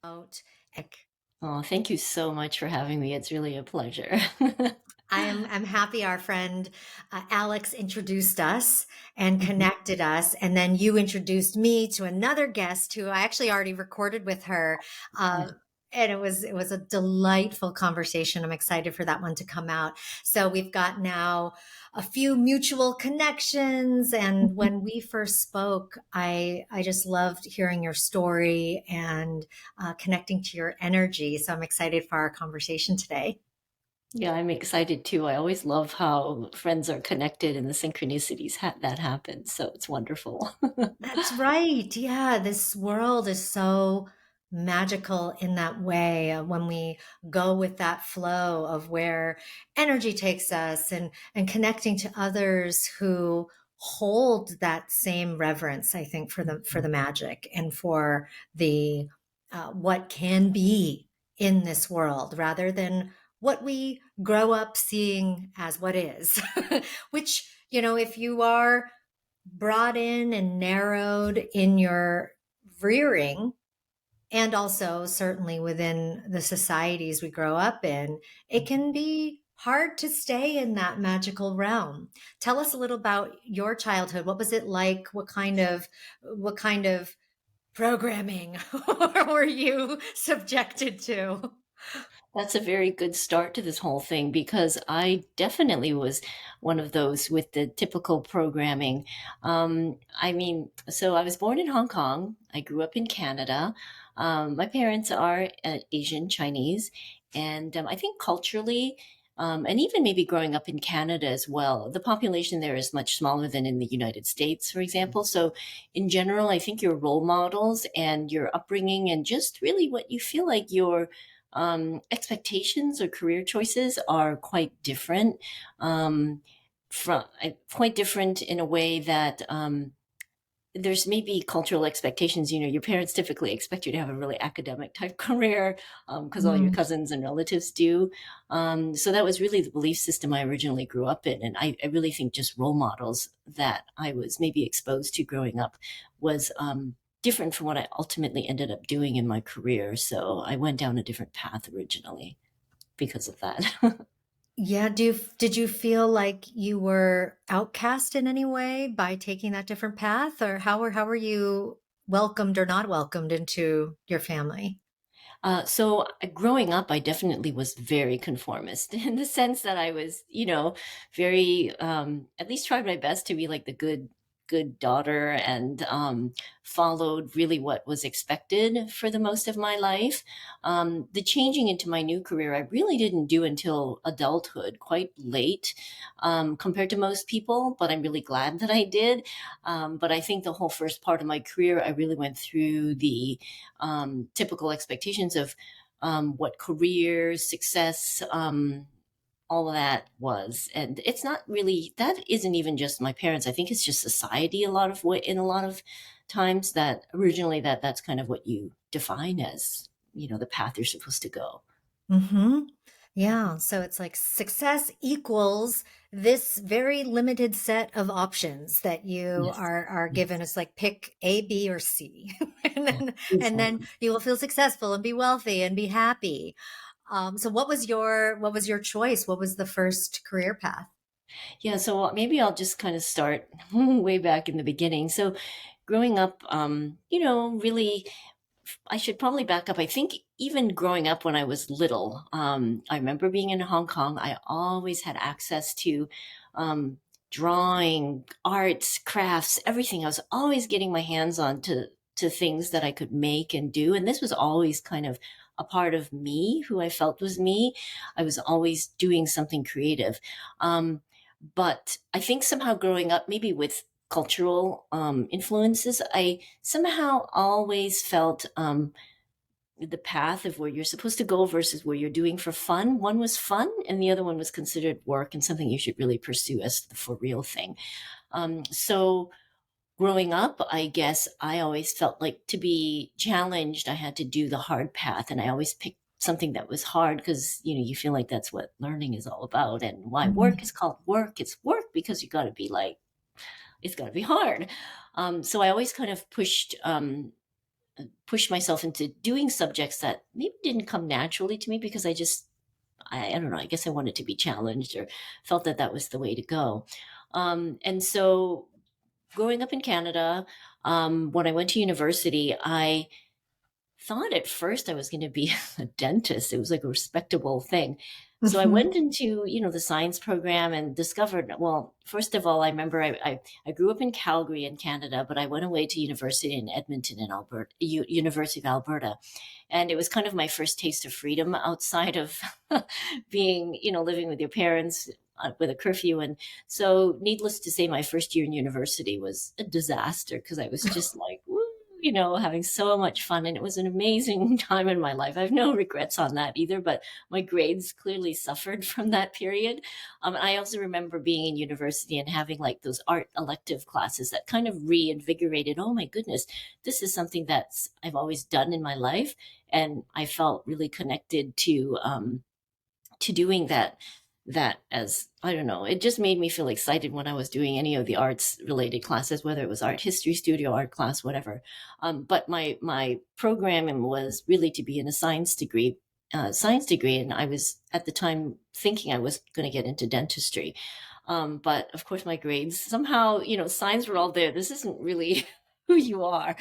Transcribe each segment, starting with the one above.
Out. Oh, thank you so much for having me. It's really a pleasure. I'm happy our friend Alex introduced us and Mhm. connected us, and then you introduced me to another guest who I actually already recorded with her, Yeah. uh, and it was a delightful conversation. I'm excited for that one to come out. So we've got now a few mutual connections, and when we first spoke, I just loved hearing your story and connecting to your energy. So I'm excited for our conversation today. Yeah, I'm excited too. I always love how friends are connected and the synchronicities that happen. So it's wonderful. That's right. Yeah, this world is so magical in that way when we go with that flow of where energy takes us and connecting to others who hold that same reverence, I think, for the magic and for the what can be in this world rather than what we grow up seeing as what is. Which, if you are brought in and narrowed in your rearing, and also certainly within the societies we grow up in, it can be hard to stay in that magical realm. Tell us a little about your childhood. What was it like? What kind of programming were you subjected to? That's a very good start to this whole thing because I definitely was one of those with the typical programming. So I was born in Hong Kong. I grew up in Canada. My parents are Asian Chinese, and I think culturally, and even maybe growing up in Canada as well, the population there is much smaller than in the United States, for example. So, in general, I think your role models and your upbringing and just really what you feel like expectations or career choices are quite different. Quite different in a way that there's maybe cultural expectations. You know, your parents typically expect you to have a really academic type career because all your Mm. cousins and relatives do. So that was really the belief system I originally grew up in. And I really think just role models that I was maybe exposed to growing up was different from what I ultimately ended up doing in my career. So I went down a different path originally because of that. Yeah, did you feel like you were outcast in any way by taking that different path, or how were you welcomed or not welcomed into your family? Growing up, I definitely was very conformist in the sense that I was, very, at least tried my best to be like the good daughter and followed really what was expected for the most of my life. The changing into my new career, I really didn't do until adulthood, quite late compared to most people, but I'm really glad that I did. But I think the whole first part of my career, I really went through the typical expectations of what career success, all of that was. And it's not really, that isn't even just my parents. I think it's just society a lot of what, in a lot of times that originally that's kind of what you define as, the path you're supposed to go. Hmm. Yeah, so it's like success equals this very limited set of options that you Yes. are given. Yes. It's like pick A, B, or C, and Yeah. then Exactly. you will feel successful and be wealthy and be happy. So what was your choice? What was the first career path? Yeah. So maybe I'll just kind of start way back in the beginning. So growing up, really I should probably back up. I think even growing up when I was little, I remember being in Hong Kong. I always had access to um, drawing, arts, crafts, everything. I was always getting my hands on to things that I could make and do. And this was always kind of a part of me, who I felt was me. I was always doing something creative. But I think somehow growing up, maybe with cultural influences, I somehow always felt the path of where you're supposed to go versus where you're doing for fun. One was fun, and the other one was considered work and something you should really pursue as the for real thing. So growing up, I guess I always felt like to be challenged, I had to do the hard path, and I always picked something that was hard because you feel like that's what learning is all about, and why work is called work. It's work because you got to be like it's got to be hard. So I always kind of pushed. push myself into doing subjects that maybe didn't come naturally to me because I don't know, I guess I wanted to be challenged or felt that that was the way to go. And so growing up in Canada, when I went to university, I thought at first I was going to be a dentist. It was like a respectable thing. So I Mhm. went into, the science program and discovered, well, first of all, I remember I grew up in Calgary in Canada, but I went away to university in Edmonton in Alberta, University of Alberta. And it was kind of my first taste of freedom outside of being, living with your parents with a curfew. And so needless to say, my first year in university was a disaster because I was just like, woo, having so much fun. And it was an amazing time in my life. I have no regrets on that either, but my grades clearly suffered from that period. I also remember being in university and having like those art elective classes that kind of reinvigorated, oh my goodness, this is something that's I've always done in my life. And I felt really connected to doing that as I don't know, it just made me feel excited when I was doing any of the arts related classes, whether it was art history, studio art class, whatever. But my programming was really to be in a science degree, and I was at the time thinking I was going to get into dentistry. But of course, my grades somehow, signs were all there. This isn't really who you are.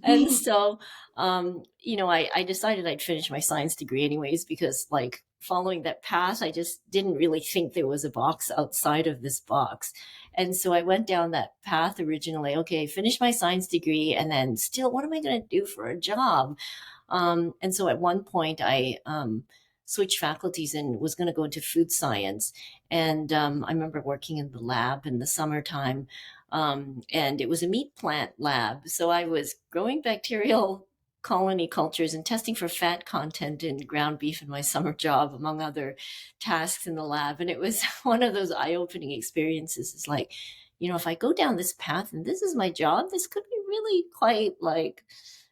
And so, I decided I'd finish my science degree anyways, because like following that path, I just didn't really think there was a box outside of this box. And so I went down that path originally. Okay, finish my science degree. And then still, what am I going to do for a job? And so at one point, I switched faculties and was going to go into food science. And I remember working in the lab in the summertime, and it was a meat plant lab. So I was growing bacterial colony cultures and testing for fat content in ground beef in my summer job, among other tasks in the lab. And it was one of those eye opening experiences. It's like, if I go down this path and this is my job, this could be really quite like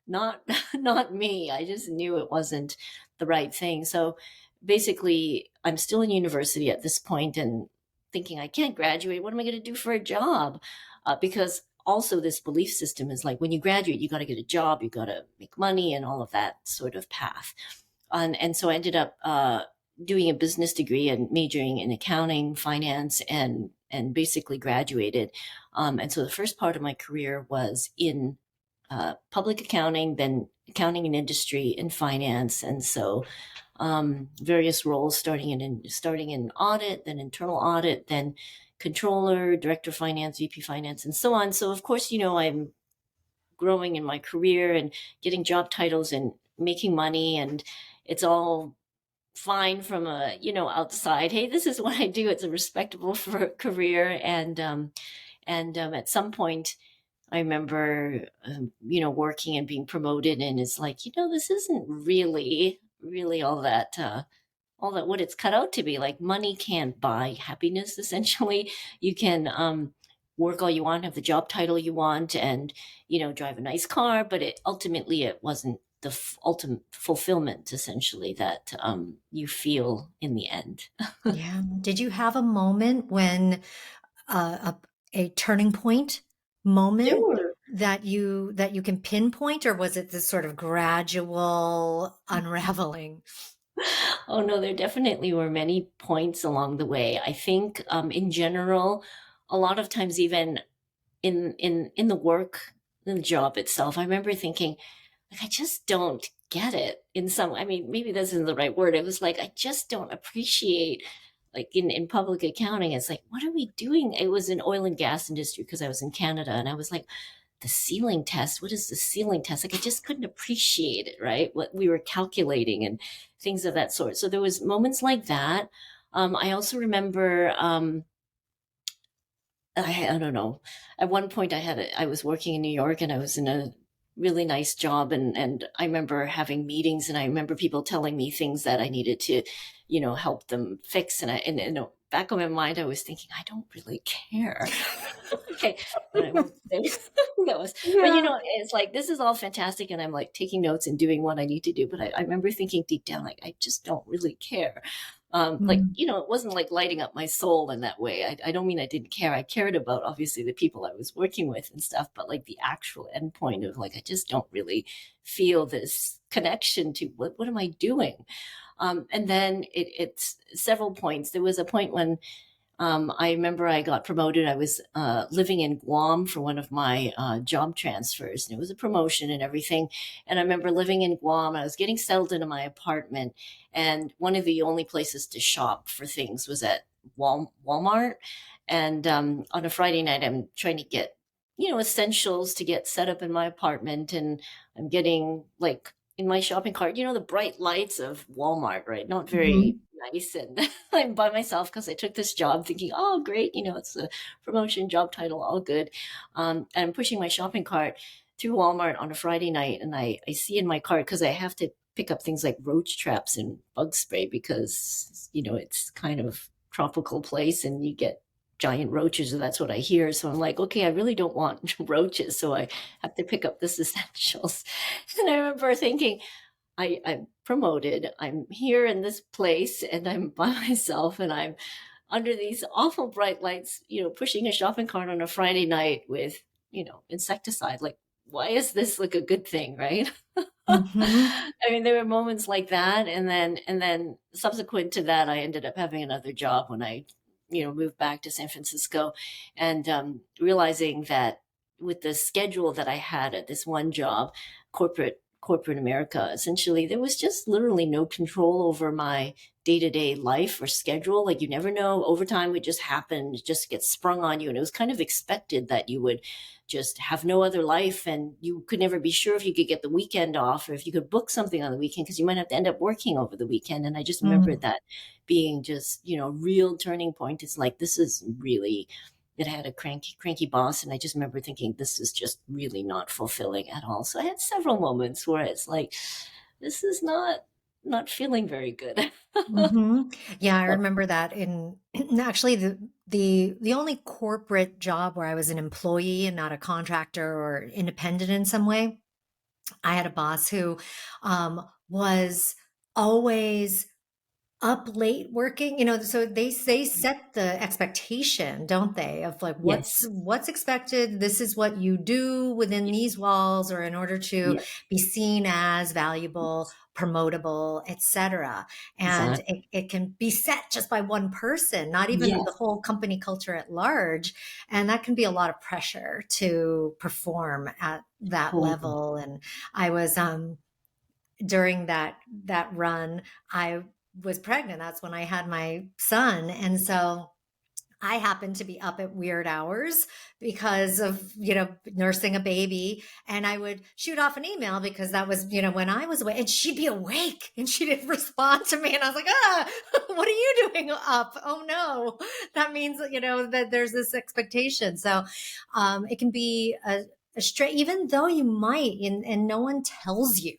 not not me. I just knew it wasn't the right thing. So basically, I'm still in university at this point and thinking I can't graduate. What am I going to do for a job? Because also this belief system is like when you graduate, you got to get a job, you got to make money, and all of that sort of path. And so I ended up doing a business degree and majoring in accounting, finance, and basically graduated. And so the first part of my career was in public accounting, then accounting and industry and finance. And so various roles starting in audit, then internal audit, then controller, director of finance, VP finance, and so on. So of course, I'm growing in my career and getting job titles and making money, and it's all fine from a outside. Hey, this is what I do. It's a respectable career, and at some point I remember, working and being promoted, and it's like, this isn't really all that what it's cut out to be. Like money can't buy happiness. Essentially, you can work all you want, have the job title you want, and drive a nice car, but it wasn't the ultimate fulfillment, essentially, that you feel in the end. Yeah. Did you have a moment when a turning point moment Sure. that you can pinpoint, or was it this sort of gradual unraveling? Oh no, there definitely were many points along the way. I think in general, a lot of times even in the work, in the job itself, I remember thinking, like, I just don't get it in some, I mean, maybe this isn't the right word. It was like, I just don't appreciate, like in public accounting, it's like, what are we doing? It was in oil and gas industry because I was in Canada, and I was like, the ceiling test, what is the ceiling test? Like, I just couldn't appreciate it, right? What we were calculating and things of that sort. So there was moments like that. I also remember, I don't know. At one point, I was working in New York, and I was in a really nice job, and I remember having meetings, and I remember people telling me things that I needed to, help them fix, and back of my mind, I was thinking, I don't really care. Okay, but I won't say that was. But Yeah. it's like this is all fantastic, and I'm like taking notes and doing what I need to do. But I remember thinking deep down, like I just don't really care. Like, Mm, it wasn't like lighting up my soul in that way. I don't mean I didn't care. I cared about obviously the people I was working with and stuff, but like the actual endpoint of like, I just don't really feel this connection to what am I doing? And then it's several points. There was a point when I remember I got promoted. I was living in Guam for one of my job transfers, and it was a promotion and everything. And I remember living in Guam. I was getting settled into my apartment, and one of the only places to shop for things was at Walmart. And on a Friday night, I'm trying to get, essentials to get set up in my apartment, and I'm getting like in my shopping cart, the bright lights of Walmart, right? Not very mhm, nice. And I'm by myself because I took this job thinking, oh, great, it's a promotion, job title, all good. And I'm pushing my shopping cart through Walmart on a Friday night, and I see in my cart, because I have to pick up things like roach traps and bug spray because, it's kind of tropical place and you get giant roaches, or that's what I hear. So I'm like, okay, I really don't want roaches. So I have to pick up this essentials. And I remember thinking, I'm promoted. I'm here in this place and I'm by myself and I'm under these awful bright lights, pushing a shopping cart on a Friday night with, insecticide. Like, why is this like a good thing, right? mhm, I mean, there were moments like that, and then subsequent to that, I ended up having another job when I, moved back to San Francisco, and realizing that with the schedule that I had at this one job, corporate America, essentially, there was just literally no control over my day-to-day life or schedule. Like, you never know, overtime would just happen, it just gets sprung on you, and it was kind of expected that you would just have no other life, and you could never be sure if you could get the weekend off or if you could book something on the weekend, because you might have to end up working over the weekend. And I just remember mm, that being just, real turning point. It's like, this is really, it had a cranky boss, and I just remember thinking, this is just really not fulfilling at all. So I had several moments where it's like, this is not feeling very good. mhm. Yeah, I remember that in actually the only corporate job where I was an employee and not a contractor or independent in some way. I had a boss who was always up late working, so they set the expectation, don't they, of like Yes. what's expected. This is what you do within these walls, or in order to Yeah. be seen as valuable, promotable, etc. And Exactly. it can be set just by one person, not even the Yes. whole company culture at large. And that can be a lot of pressure to perform at that Totally. level. And I was during that run, I was pregnant. That's when I had my son. And so I happened to be up at weird hours because of, nursing a baby. And I would shoot off an email because that was, when I was away, and she'd be awake and she didn't respond to me. And I was like, what are you doing up? Oh no. That means, that there's this expectation. So, it can be a straight, even though you might, and no one tells you,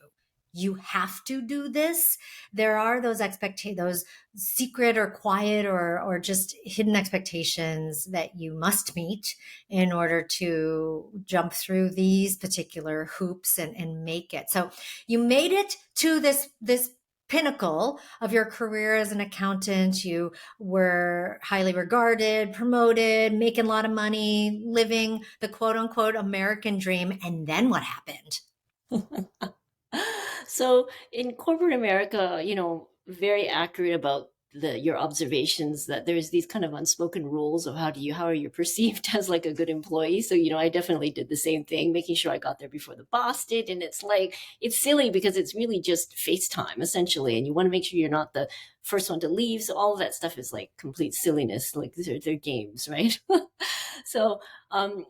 you have to do this. There are those those secret or quiet or just hidden expectations that you must meet in order to jump through these particular hoops and make it. So you made it to this pinnacle of your career as an accountant. You were highly regarded, promoted, making a lot of money, living the quote unquote American dream. And then what happened? So in corporate America, very accurate about your observations that there's these kind of unspoken rules of how are you perceived as like a good employee. So, I definitely did the same thing, making sure I got there before the boss did. And it's like, it's silly because it's really just FaceTime essentially. And you want to make sure you're not the first one to leave. So all of that stuff is like complete silliness. Like they're games, right? So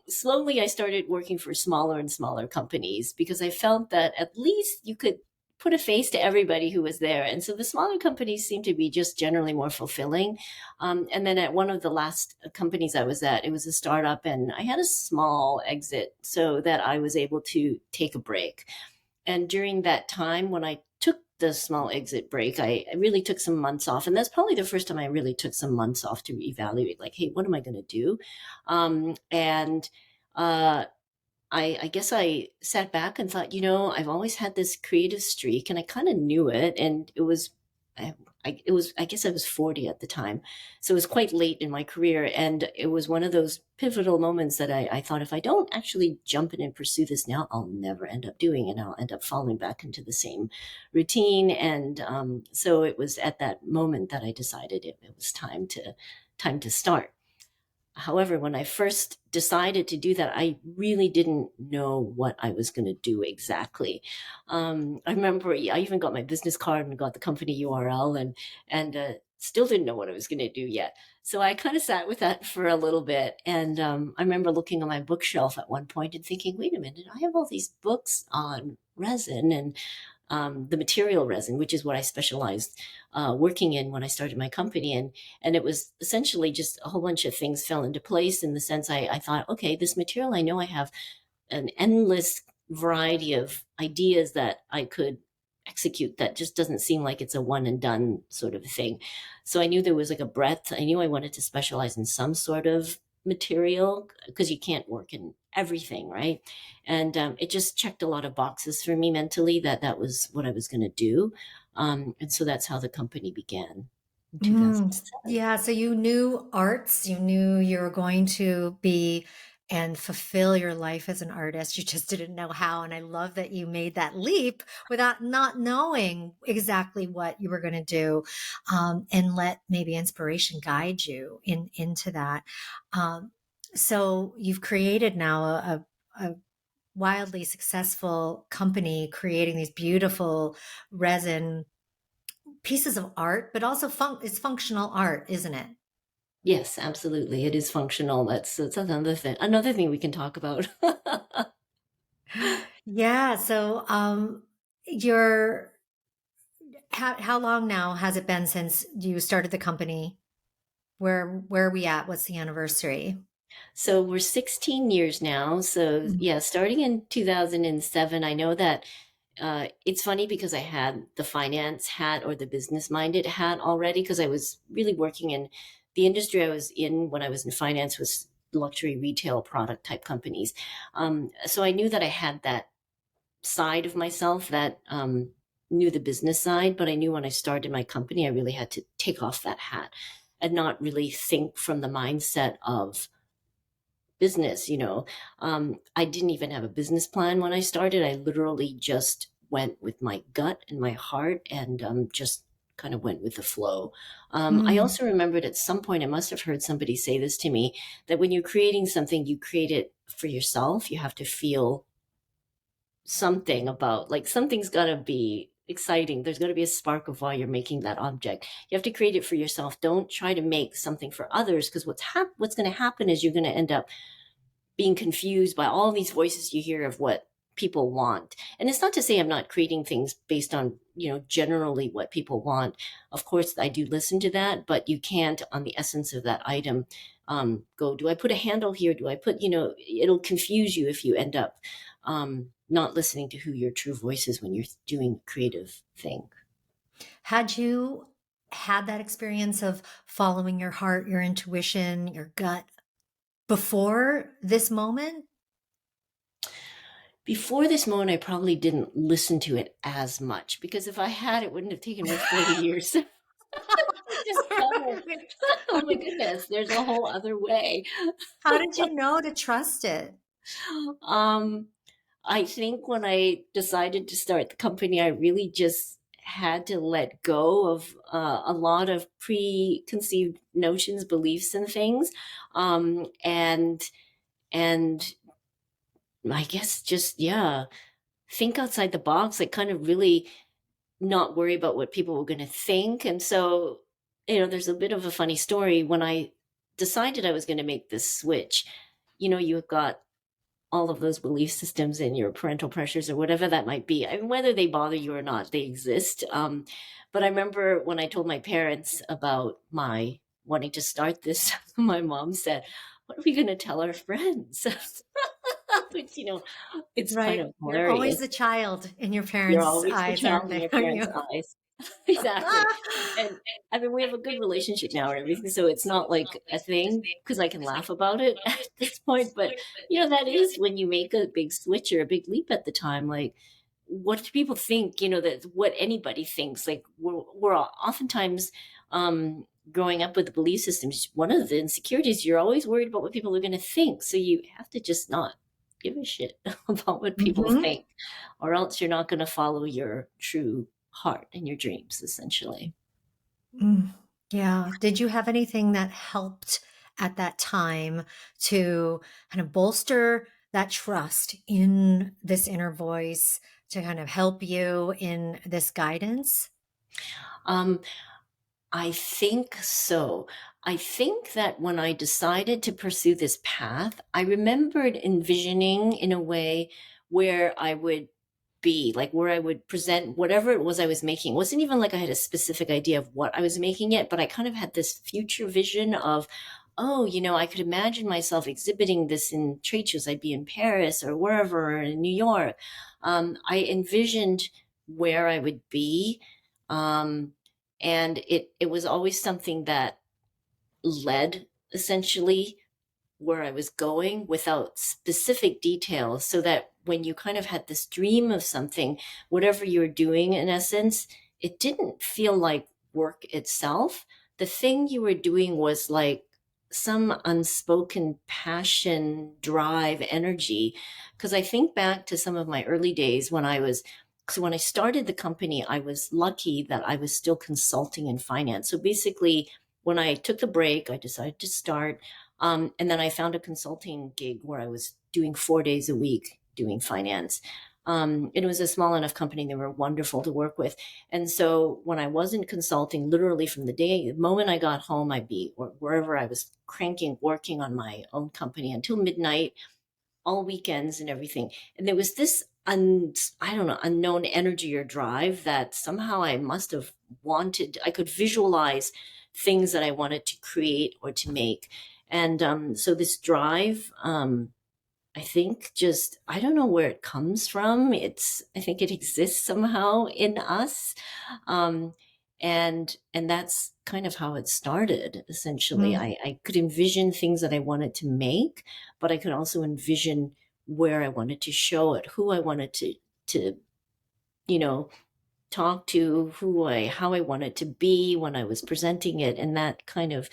slowly I started working for smaller and smaller companies because I felt that at least you could put a face to everybody who was there. And so the smaller companies seem to be just generally more fulfilling. And then at one of the last companies I was at, it was a startup, and I had a small exit so that I was able to take a break. And during that time, when I took the small exit break, I really took some months off. And that's probably the first time I really took some months off to evaluate, like, hey, what am I going to do? And I guess I sat back and thought, I've always had this creative streak and I kind of knew it. And it was, I, I guess I was 40 at the time. So it was quite late in my career. And it was one of those pivotal moments that I thought, if I don't actually jump in and pursue this now, I'll never end up doing it. I'll end up falling back into the same routine. And so it was at that moment that I decided it was time to start. However, when I first decided to do that, I really didn't know what I was going to do exactly. I remember I even got my business card and got the company URL, and still didn't know what I was going to do yet. So I kind of sat with that for a little bit, and I remember looking on my bookshelf at one point and thinking, "Wait a minute! I have all these books on resin and the material resin, which is what I specialized working in when I started my company. And it was essentially just a whole bunch of things fell into place in the sense I thought, okay, this material, I know I have an endless variety of ideas that I could execute that just doesn't seem like it's a one and done sort of thing. So I knew there was like a breadth. I knew I wanted to specialize in some sort of material because you can't work in everything, right? And it just checked a lot of boxes for me mentally that that was what I was going to do. And so that's how the company began in Mm, 2007. yeah, so you knew arts, you knew you were going to be and fulfill your life as an artist. You just didn't know how. And I love that you made that leap without not knowing exactly what you were going to do, and let maybe inspiration guide you into that. Um, so you've created now a wildly successful company creating these beautiful resin pieces of art, but also it's functional art, isn't it? Yes, absolutely. It is functional. That's another thing we can talk about. Yeah. So, your how long now has it been since you started the company? Where are we at? What's the anniversary? So we're 16 years now. So Mm. yeah, starting in 2007, I know that it's funny because I had the finance hat or the business minded hat already because I was really working in the industry I was in when I was in finance was luxury retail product type companies. So I knew that I had that side of myself that knew the business side, but I knew when I started my company, I really had to take off that hat and not really think from the mindset of business. I didn't even have a business plan when I started. I literally just went with my gut and my heart and just kind of went with the flow. I Mm. also remembered at some point, I must have heard somebody say this to me, that when you're creating something, you create it for yourself. You have to feel something about, like, something's got to be exciting. There's got to be a spark of why you're making that object. You have to create it for yourself. Don't try to make something for others, because what's going to happen is you're going to end up being confused by all these voices you hear of what people want. And it's not to say I'm not creating things based on, generally what people want. Of course, I do listen to that, but you can't, on the essence of that item, go, do I put a handle here? Do I put, it'll confuse you if you end up not listening to who your true voice is when you're doing a creative thing. Had you had that experience of following your heart, your intuition, your gut before this moment? Before this moment, I probably didn't listen to it as much because if I had, it wouldn't have taken me 40 years to discover. Oh my goodness, there's a whole other way. How did you know to trust it? Um, I think when I decided to start the company, I really just had to let go of a lot of preconceived notions, beliefs, and things, and I guess just, yeah, think outside the box, like kind of really not worry about what people were going to think. And so, there's a bit of a funny story. When I decided I was going to make this switch, you've got all of those belief systems and your parental pressures or whatever that might be. I mean, whether they bother you or not, they exist. But I remember when I told my parents about my wanting to start this, my mom said, "What are we going to tell our friends?" Which, it's kind Right. of You're always hilarious. the child in your You're parents' always the eyes, aren't child in they? your Aren't parents' you? eyes. Exactly. And I mean, we have a good relationship now and everything, so it's not like a thing because I can laugh about it at this point. But that is when you make a big switch or a big leap at the time. Like, what do people think, that what anybody thinks, like we're oftentimes, growing up with the belief systems, one of the insecurities, you're always worried about what people are going to think, so you have to just not give a shit about what people Hmm. think, or else you're not going to follow your true heart and your dreams, essentially. Mm, yeah. Did you have anything that helped at that time to kind of bolster that trust in this inner voice to kind of help you in this guidance? um, I think so. I think that when I decided to pursue this path, I remembered envisioning in a way where I would be, like where I would present whatever it was I was making. It wasn't even like I had a specific idea of what I was making yet, but I kind of had this future vision of, oh, I could imagine myself exhibiting this in trade shows. I'd be in Paris or wherever, or in New York. I envisioned where I would be. Um, and it was always something that led, essentially, where I was going without specific details, so that when you kind of had this dream of something, whatever you were doing, in essence, it didn't feel like work itself. The thing you were doing was like some unspoken passion, drive, energy. Because I think back to some of my early days so when I started the company, I was lucky that I was still consulting in finance. So basically, when I took the break, I decided to start, and then I found a consulting gig where I was doing 4 days a week doing finance. It was a small enough company. They were wonderful to work with. And so when I wasn't consulting, literally from the moment I got home, I'd be, or wherever I was cranking, working on my own company until midnight, all weekends and everything. And there was this, I don't know, unknown energy or drive that somehow I must have wanted. I could visualize things that I wanted to create or to make. And so this drive, I think, just, I don't know where it comes from. I think it exists somehow in us. Um, and that's kind of how it started, essentially. Mm, I could envision things that I wanted to make, but I could also envision where I wanted to show it, who I wanted to, you know, talk to, how I wanted to be when I was presenting it. And that kind of,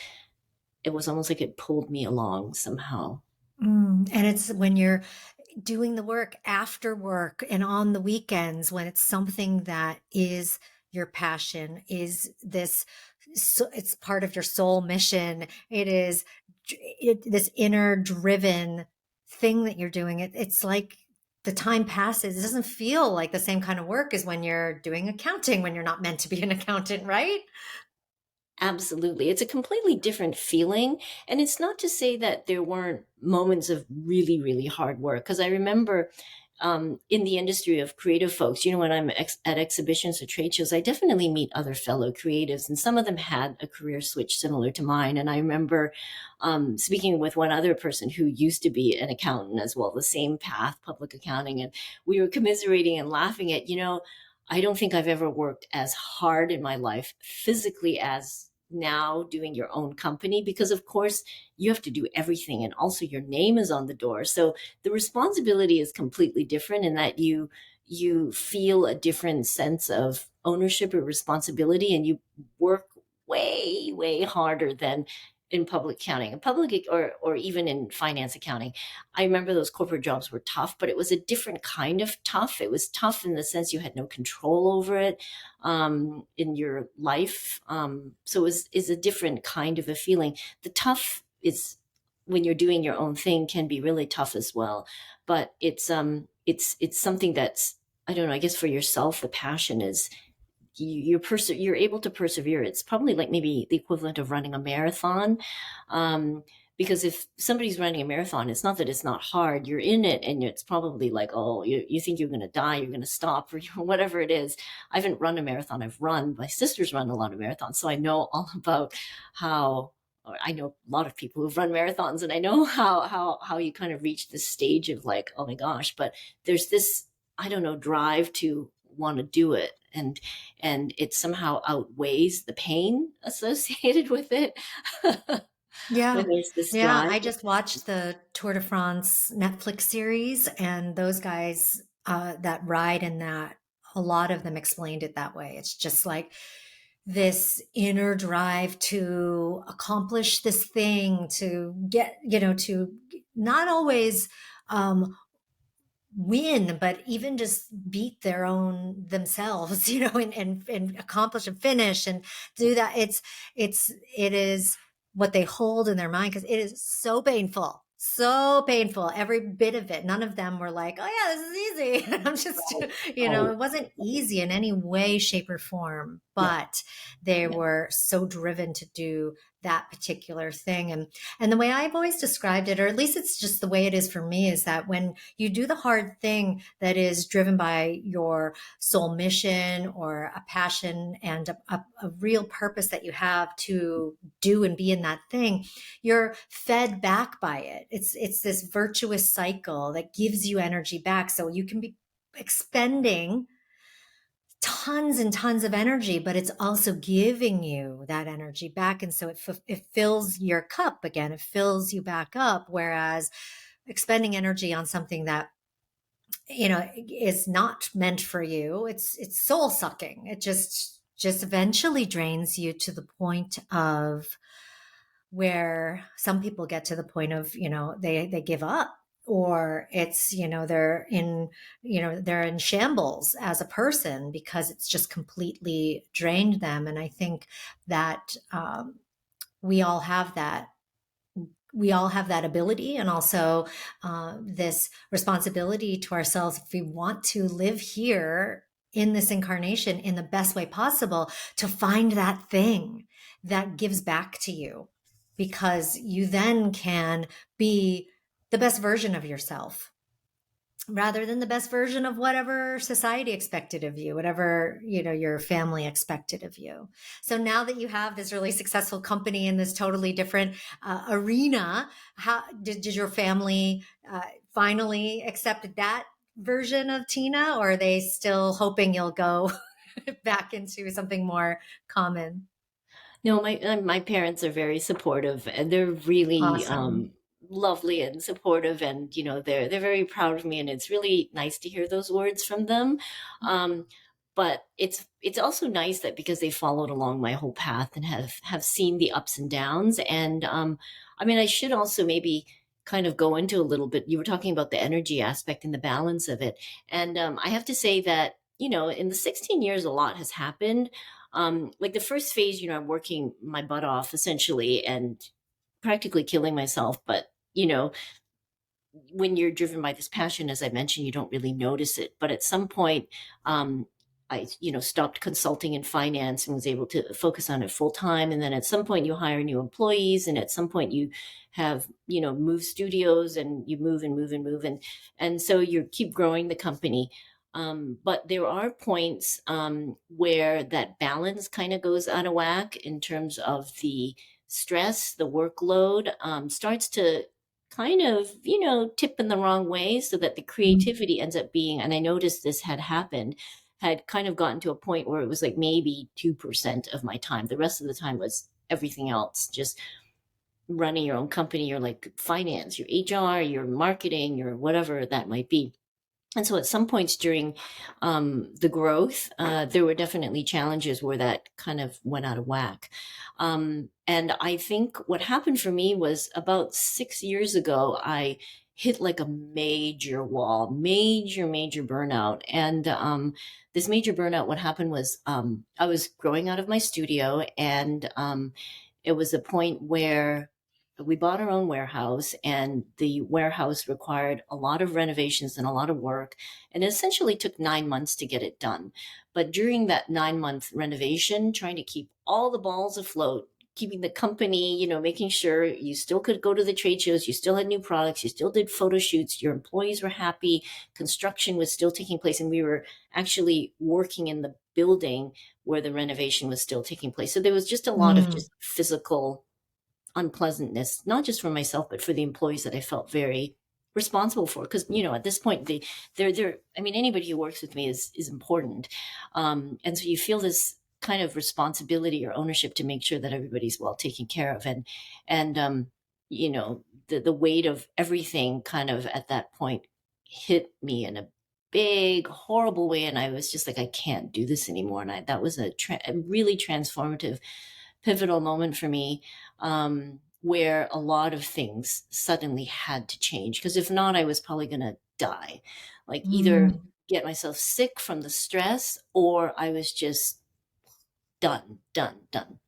it was almost like it pulled me along somehow. And it's when you're doing the work after work and on the weekends when it's something that is your passion, is this, so it's part of your soul mission. It is this inner driven thing that you're doing. It's like the time passes. It doesn't feel like the same kind of work as when you're doing accounting, when you're not meant to be an accountant, right? Absolutely. It's a completely different feeling. And it's not to say that there weren't moments of really, really hard work. Because I remember, in the industry of creative folks, when I'm at exhibitions or trade shows, I definitely meet other fellow creatives. And some of them had a career switch similar to mine. And I remember, speaking with one other person who used to be an accountant as well, the same path, public accounting. And we were commiserating and laughing at, I don't think I've ever worked as hard in my life physically as now doing your own company, because of course you have to do everything, and also your name is on the door. So the responsibility is completely different, in that you feel a different sense of ownership or responsibility, and you work way harder than in public accounting, in public, or even in finance accounting. I remember those corporate jobs were tough, but it was a different kind of tough. It was tough in the sense you had no control over it, in your life. So is a different kind of a feeling. The tough is when you're doing your own thing, can be really tough as well. But it's something that's, I don't know. I guess for yourself, the passion is, you're able to persevere. It's probably like maybe the equivalent of running a marathon. Um, because if somebody's running a marathon, it's not that it's not hard. You're in it, and it's probably like, oh, you think you're going to die, you're going to stop, or whatever it is. I haven't run a marathon. I've run. My sister's run a lot of marathons, so I know all about how. Or I know a lot of people who've run marathons, and I know how you kind of reach this stage of like, oh my gosh. But there's this, I don't know, drive to want to do it, and it somehow outweighs the pain associated with it. Yeah. When there's this Yeah. drive. I just watched the Tour de France Netflix series, and those guys that ride in that, a lot of them explained it that way. It's just like this inner drive to accomplish this thing, to get, to not always um, win, but even just beat their own themselves, and accomplish and finish and do that. It is what they hold in their mind, because it is so painful, every bit of it. None of them were like, oh yeah, this is easy. I'm just, Right. it wasn't easy in any way, shape, or form, Yeah. but they Yeah. were so driven to do that particular thing. And the way I've always described it, or at least it's just the way it is for me, is that when you do the hard thing that is driven by your soul mission or a passion and a real purpose that you have to do and be in that thing, you're fed back by it. It's this virtuous cycle that gives you energy back. So you can be expending tons and tons of energy, but it's also giving you that energy back. And so it fills your cup again, it fills you back up. Whereas expending energy on something that, is not meant for you, it's soul sucking. It just eventually drains you to the point of where some people get to the point of, they give up, or it's, they're in shambles as a person because it's just completely drained them. And I think that we all have that we all have that ability, and also this responsibility to ourselves, if we want to live here in this incarnation in the best way possible, to find that thing that gives back to you, because you then can be the best version of yourself rather than the best version of whatever society expected of you, whatever, your family expected of you. So now that you have this really successful company in this totally different arena, how did your family finally accept that version of Tina, or are they still hoping you'll go back into something more common? No, my parents are very supportive, and they're really Awesome. lovely and supportive, and they're very proud of me, and it's really nice to hear those words from them. Um, but it's also nice that because they followed along my whole path and have seen the ups and downs, and I mean, I should also maybe kind of go into a little bit. You were talking about the energy aspect and the balance of it, and I have to say that in the 16 years, a lot has happened. Like the first phase, I'm working my butt off essentially and practically killing myself. But, when you're driven by this passion, as I mentioned, you don't really notice it. But at some point, I, stopped consulting in finance and was able to focus on it full time. And then at some point you hire new employees, and at some point you have, move studios, and you move and move and move. And so you keep growing the company. But there are points where that balance kind of goes out of whack in terms of the stress, the workload starts to kind of, tip in the wrong way, so that the creativity ends up being, and I noticed this had happened, had kind of gotten to a point where it was like maybe 2% of my time. The rest of the time was everything else, just running your own company, your like finance, your HR, your marketing, your whatever that might be. And so at some points during the growth, there were definitely challenges where that kind of went out of whack. And I think what happened for me was about 6 years ago, I hit like a major wall, major burnout. And this major burnout, what happened was I was growing out of my studio, and it was a point where we bought our own warehouse, and the warehouse required a lot of renovations and a lot of work, and it essentially took 9 months to get it done. But during that 9 month renovation, trying to keep all the balls afloat, keeping the company, making sure you still could go to the trade shows, you still had new products, you still did photo shoots, your employees were happy, construction was still taking place, and we were actually working in the building where the renovation was still taking place. So there was just a lot of Mm, just physical unpleasantness, not just for myself, but for the employees that I felt very responsible for. Because at this point, they're. I mean, anybody who works with me is important, and so you feel this kind of responsibility or ownership to make sure that everybody's well taken care of, and the weight of everything kind of at that point hit me in a big, horrible way. And I was just like, I can't do this anymore. And that was a really transformative, pivotal moment for me, where a lot of things suddenly had to change. Because if not, I was probably going to die. Like either Mm, get myself sick from the stress, or I was just done, done, done.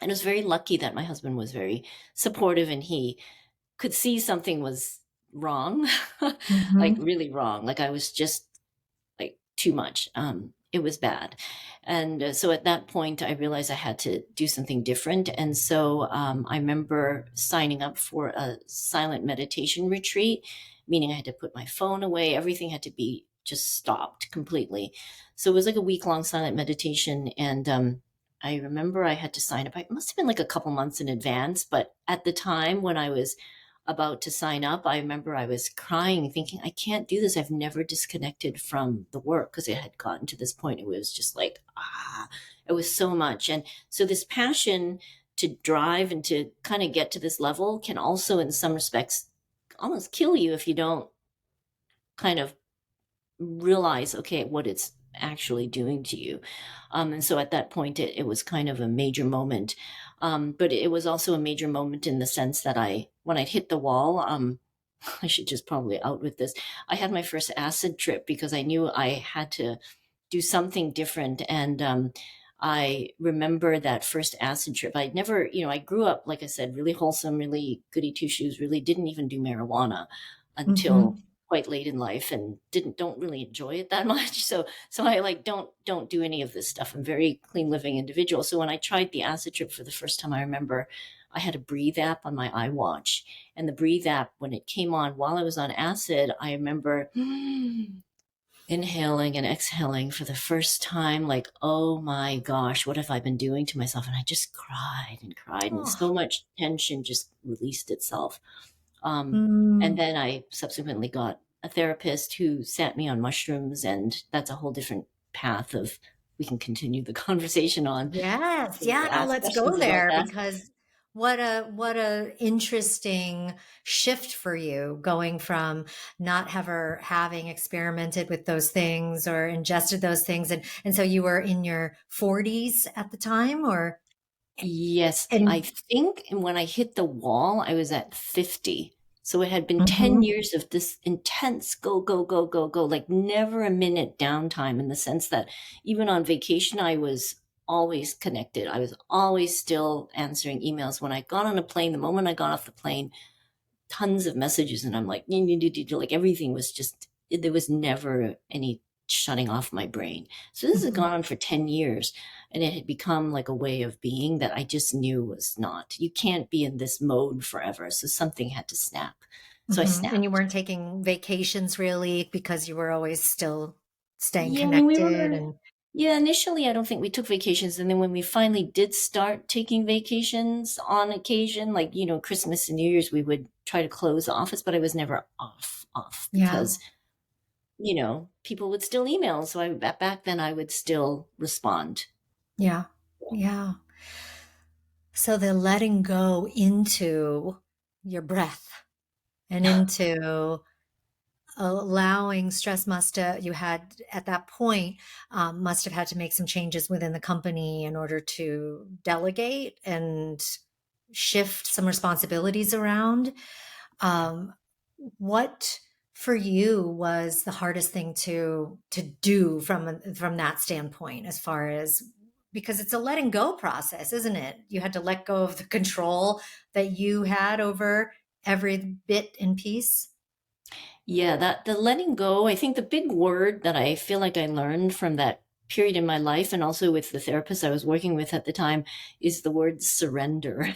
And I was very lucky that my husband was very supportive, and he could see something was wrong, like mhm, really wrong. Like I was just like too much. It was bad. And so at that point, I realized I had to do something different. And so I remember signing up for a silent meditation retreat, meaning I had to put my phone away. Everything had to be just stopped completely. So it was like a week long silent meditation. And I remember I had to sign up. It must have been like a couple months in advance. But at the time when I was about to sign up, I remember I was crying, thinking, I can't do this. I've never disconnected from the work, because it had gotten to this point. It was just like, it was so much. And so this passion to drive and to kind of get to this level can also, in some respects, almost kill you if you don't kind of realize, okay, what it's actually doing to you. And so at that point, it was kind of a major moment. But it was also a major moment in the sense that when I hit the wall, I should just probably out with this. I had my first acid trip because I knew I had to do something different. And I remember that first acid trip. I'd never, I grew up, like I said, really wholesome, really goody two shoes, really didn't even do marijuana until mhm. quite late in life, and don't really enjoy it that much. So I like don't do any of this stuff. I'm a very clean living individual. So when I tried the acid trip for the first time, I remember I had a breathe app on my iWatch, and the breathe app, when it came on while I was on acid, I remember inhaling and exhaling for the first time, like, oh my gosh, what have I been doing to myself? And I just cried and cried, and so Oh, much tension just released itself. Um, and mm, then I subsequently got a therapist who sat me on mushrooms, and that's a whole different path of, we can continue the conversation on. yes. You Yeah, no, ask let's go questions about there that. because what a interesting shift for you going from not ever having experimented with those things or ingested those things and so you were in your 40s at the time or Yes, I and think when I hit the wall, I was at 50. So it had been 10 mhm, years of this intense go, go, go, go, go, like never a minute downtime, in the sense that even on vacation, I was always connected. I was always still answering emails. When I got on a plane, the moment I got off the plane, tons of messages, and I'm like, like everything was just, there was never any shutting off my brain. So this has mhm. gone on for 10 years, and it had become like a way of being that I just knew was not, you can't be in this mode forever. So something had to snap. So I Mhm. And you snapped. weren't taking vacations really because you were always still staying Yeah, I mean, connected and yeah, initially I don't think we took vacations. And then when we finally did start taking vacations on occasion, like, Christmas and New Year's, we would try to close the office, but I was never off, yeah, because people would still email. So back then I would still respond. yeah, yeah. So the letting go into your breath and into allowing stress must have, you had at that point must have had to make some changes within the company in order to delegate and shift some responsibilities around. Um, what for you was the hardest thing to do from that standpoint, as far as because it's a letting go process, isn't it? You had to let go of the control that you had over every bit and piece. Yeah, that the letting go, I think the big word that I feel like I learned from that period in my life, and also with the therapist I was working with at the time, is the word surrender.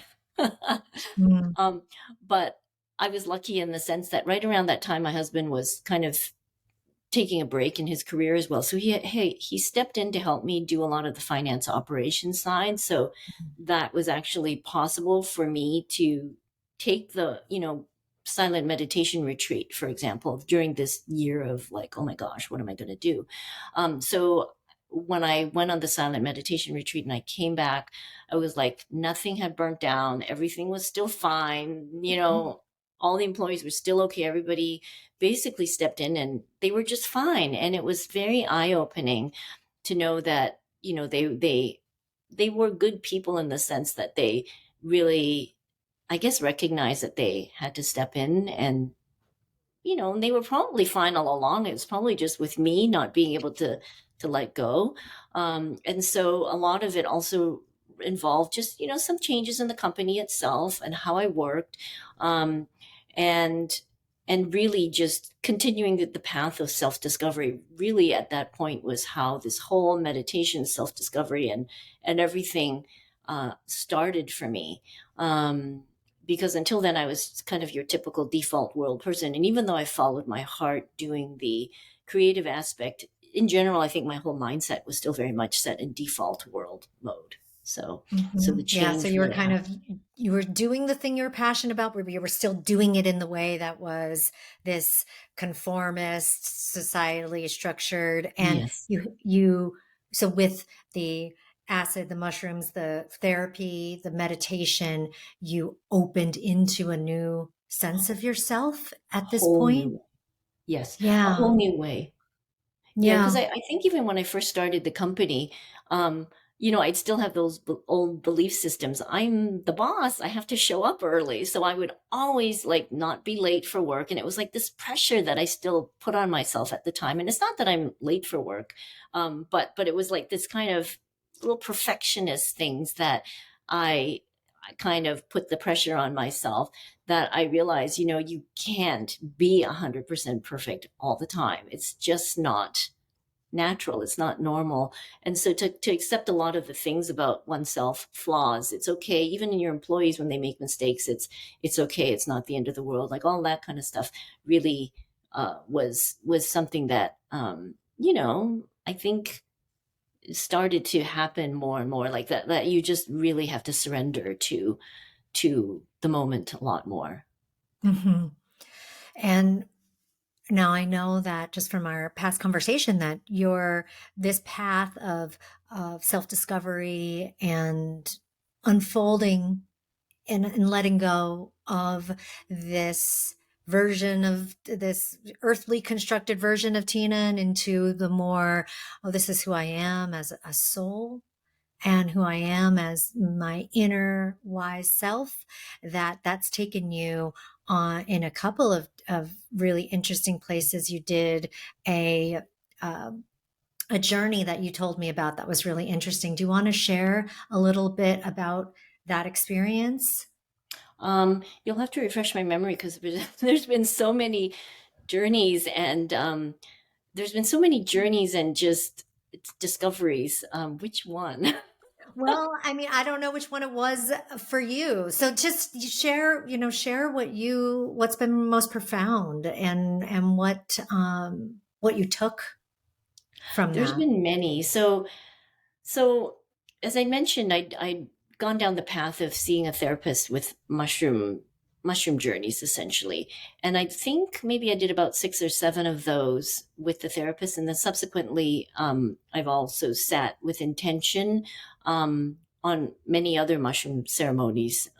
Mm, um, but I was lucky in the sense that right around that time, my husband was kind of taking a break in his career as well. So he stepped in to help me do a lot of the finance operations side. So that was actually possible for me to take the, silent meditation retreat, for example, during this year of like, oh my gosh, what am I going to do? So when I went on the silent meditation retreat and I came back, I was like, nothing had burnt down. Everything was still fine. all the employees were still okay. Everybody basically stepped in and they were just fine. And it was very eye opening to know that, they were good people in the sense that they really, I guess, recognized that they had to step in, and they were probably fine all along. It was probably just with me not being able to let go. And so a lot of it also involved just, some changes in the company itself and how I worked. Um, and and really just continuing the path of self-discovery really at that point was how this whole meditation, self-discovery, and everything started for me. Because until then I was kind of your typical default world person. And even though I followed my heart doing the creative aspect, in general, I think my whole mindset was still very much set in default world mode. So the Yeah, so change you were really kind of happened. you were doing the thing you were passionate about, but you were still doing it in the way that was this conformist, societally structured, and Yes. you so with the acid, the mushrooms, the therapy, the meditation, you opened into a new sense of yourself A at this whole point. new, yes, a Yeah. whole new way. Yeah, because Yeah. I think even when I first started the company, um, I'd still have those old belief systems. I'm the boss. I have to show up early. So I would always like not be late for work. And it was like this pressure that I still put on myself at the time. And it's not that I'm late for work, but it was like this kind of little perfectionist things that I kind of put the pressure on myself, that I realized, you can't be 100% perfect all the time. It's just not natural. It's not normal. And so to accept a lot of the things about oneself, flaws, it's okay. Even in your employees, when they make mistakes, it's okay. It's not the end of the world. Like all that kind of stuff really was something that, I think started to happen more and more, like that you just really have to surrender to the moment a lot more. Hmm. And now I know that just from our past conversation that your this path of self-discovery and unfolding and letting go of this version of this earthly constructed version of Tina and into the more, oh, this is who I am as a soul and who I am as my inner wise self, that's taken you on in a couple of really interesting places. You did a, uh, a journey that you told me about that was really interesting. Do you want to share a little bit about that experience? You'll have to refresh my memory because there's been so many journeys, and just discoveries. Which one? Well, I mean, I don't know which one it was for you. So just share, share what's been most profound and what you took from There's that. been many. So as I mentioned, I'd gone down the path of seeing a therapist with mushroom journeys, essentially. And I think maybe I did about 6 or 7 of those with the therapist. And then subsequently, I've also sat with intention on many other mushroom ceremonies,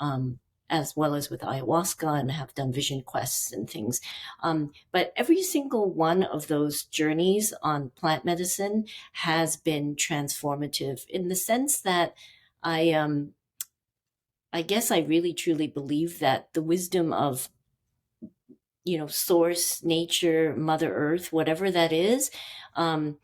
as well as with ayahuasca, and have done vision quests and things. But every single one of those journeys on plant medicine has been transformative in the sense that I um I guess I really truly believe that the wisdom of, source, nature, mother earth, whatever that is, um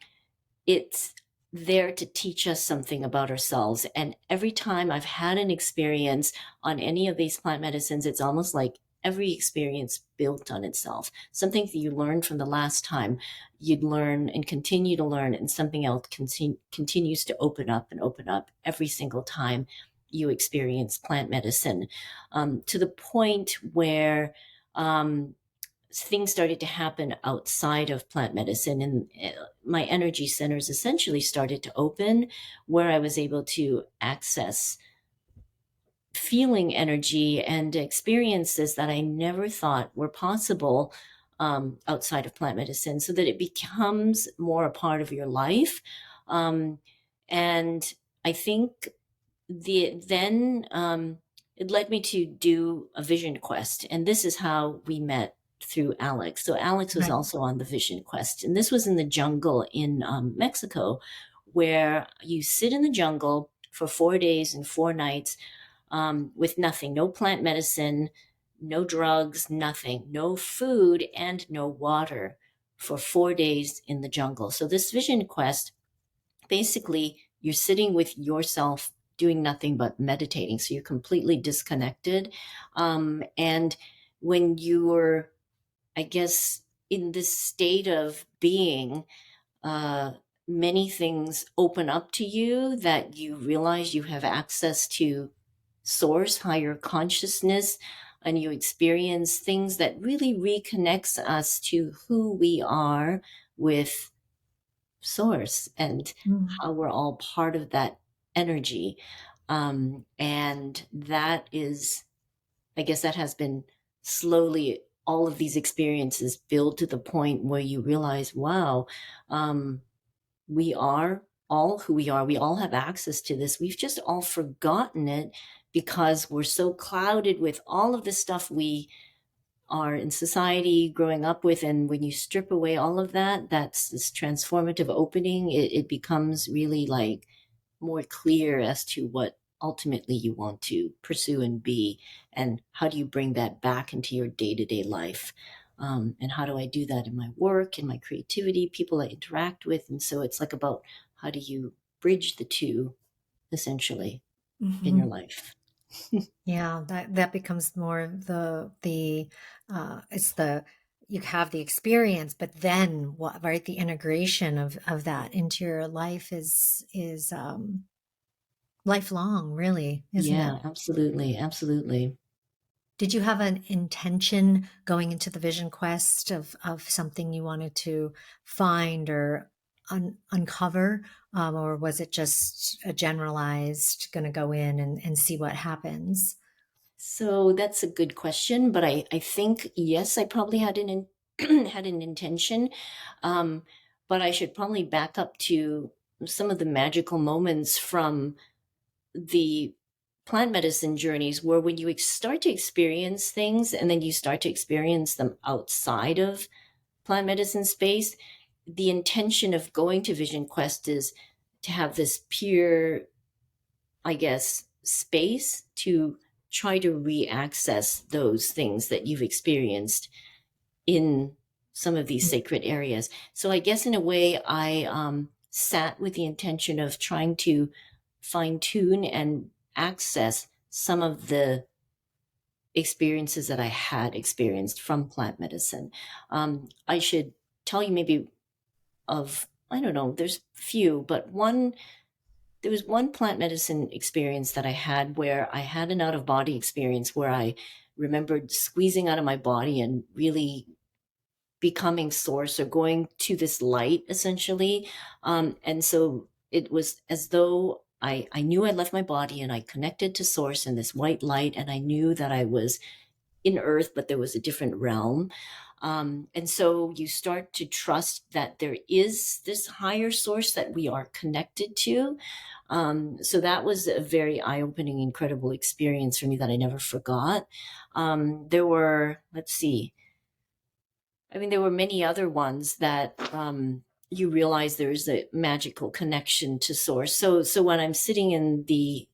it's there to teach us something about ourselves. And every time I've had an experience on any of these plant medicines, it's almost like every experience built on itself. Something that you learned from the last time, you'd learn and continue to learn, and something else continues to open up every single time you experience plant medicine, to the point where um, things started to happen outside of plant medicine, and my energy centers essentially started to open, where I was able to access feeling energy and experiences that I never thought were possible outside of plant medicine, so that it becomes more a part of your life. Um, and I think then it led me to do a vision quest. And this is how we met, through Alex. So Alex was Right. also on the vision quest. And this was in the jungle in Mexico, where you sit in the jungle for 4 days and 4 nights, with nothing, no plant medicine, no drugs, nothing, no food, and no water, for 4 days in the jungle. So this vision quest, basically, you're sitting with yourself doing nothing but meditating. So you're completely disconnected. And when you're, I guess, in this state of being, uh, many things open up to you, that you realize you have access to source, higher consciousness, and you experience things that really reconnects us to who we are with source, and Mm. how we're all part of that energy. And that is, I guess, that has been slowly, all of these experiences build to the point where you realize, wow, um, we are all who we are. We all have access to this. We've just all forgotten it, because we're so clouded with all of the stuff we are in society growing up with. And when you strip away all of that, that's this transformative opening. It becomes really like more clear as to what ultimately you want to pursue and be, and how do you bring that back into your day-to-day life. And how do I do that in my work, in my creativity, people I interact with? And so it's like about, how do you bridge the two, essentially, in your Mhm. life? Yeah, that becomes more it's the you have the experience, but then what, right? The integration of that into your life is lifelong, really, isn't it? Yeah, absolutely, absolutely. Did you have an intention going into the vision quest of something you wanted to find or uncover, or was it just a generalized going to go in and see what happens? So that's a good question, but I think, yes, I probably had had an intention, um, but I should probably back up to some of the magical moments from the plant medicine journeys, where when you start to experience things, and then you start to experience them outside of plant medicine space, the intention of going to Vision Quest is to have this pure, I guess, space to try to re-access those things that you've experienced in some of these sacred areas. So I guess in a way, I sat with the intention of trying to fine tune and access some of the experiences that I had experienced from plant medicine. I should tell you maybe of, I don't know, there's few, but there was one plant medicine experience that I had, where I had an out of body experience, where I remembered squeezing out of my body and really becoming source, or going to this light, essentially. And so it was as though I knew I left my body, and I connected to source in this white light, and I knew that I was in earth, but there was a different realm. And so you start to trust that there is this higher source that we are connected to. So that was a very eye-opening, incredible experience for me that I never forgot. There were, let's see, I mean, there were many other ones that, you realize there's a magical connection to source. So when I'm sitting in the